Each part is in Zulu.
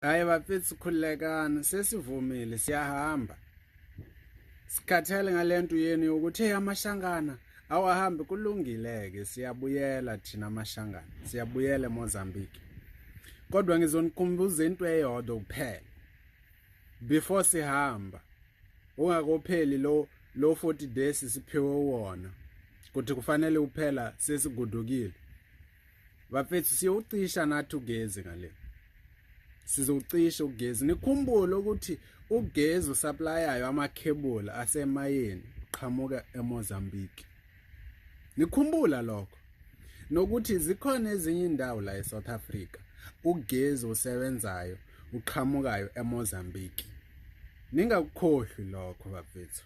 Hayi bafethu khulekani sesivumile siyahamba. Sikhathele ngalento yenu ukuthi amashangana awahambe kulungileke siyabuyela thina amashangana. Siyabuyela eMozambique. Kodwa ngizonikhumbuza into eyodwa kuphela. Before sihamba ungakopheli lo 40 days siphiwe wona. Kuthi kufanele uphela sesigudukile. Bafethu siyucisha nathi ugezi ngale. Sizocisha ugezi. Nikhumbule ukuthi ugezi usuplayayo amakhebula asemayeni qhamuka eMozambique. Nikhumbula lokho. Nokuthi zikhona ezinye indawo la eSouth Africa ugezi usebenzayo uqhamukayo eMozambique. Ningakukhohlwi lokho bafethu.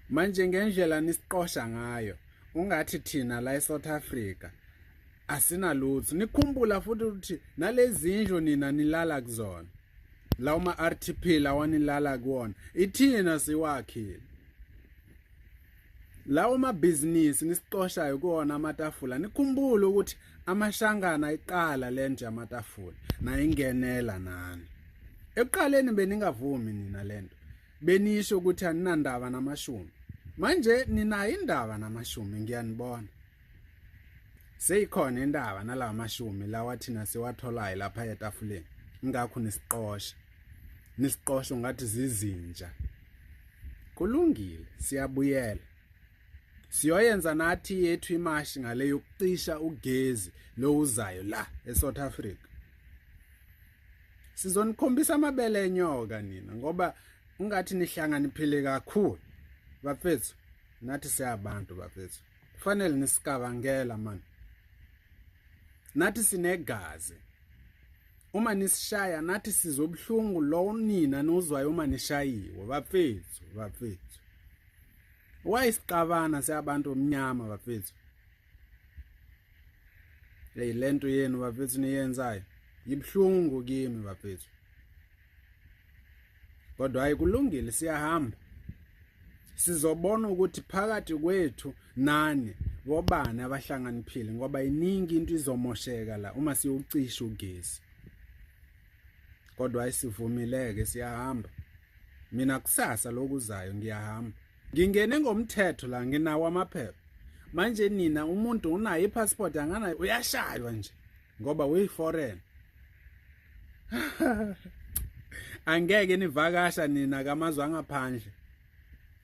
Manje ngendlela nisiqosha ngayo ungathi thina la eSouth Africa asinalutho. Nikhumbula futhi ukuthi nalezindlu nina nilala kuzona. Lawo ma RTP lawa nilala kuwona. Ithina siwakhile. Lawo ma business nisiqoshayo kuwona amatafula. Nikhumbula ukuthi amashangana iqala lento amatafula na ingenela nani. Eqaleni beningavumi nina lento. Benisho ukuthi aninandaba namashumi. Manje nina indaba namashumi ngiyanibona. Seyikhona indaba nalawa mashumi lawa thina siwatholayo lapha etafuleni. Ngakho nisiqosha. Nisiqosha ngathi zizinja. Kulungile siyabuyela. Siyoyenza nathi yethu imashi ngale yokucisha ugezi lo uzayo la eSouth Africa. Sizonikhombisa amabele enyoka nina ngoba ungathi nihlanganiphile kakhulu. Bafethu nathi siyabantu bafethu. Kufanele nisikabangela man. Nathi sinegazi. Uma nisishaya nathi sizobhlungu lo nina nozwayo uma nishayiwe bafethu. Wayisiqabana siyabantu omnyama bafethu. Lento yenu bafethu niyenzayo ibhlungu kimi bafethu. Kodwa hayi kulungile siyahamba. Sizobona ukuthi phakathi kwethu nani bobani abahlanganiphile ngoba iningi into izomosheka la uma siyocisha ugesi. Kodwa ayisivumileke siyahamba. Mina kusasa lokuzayo ngiyahamba. Ngingene ngomthetho la nginawo amaphepha. Manje nina umuntu unayo ipassport angana uyashaywa nje ngoba uyiforeign. Angeke nivakasha nina kamazwe angaphandle.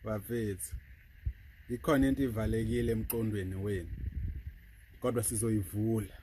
Bafethu. Ikhona into ivalekile emqondweni wenu. Kodwa sizoyivula.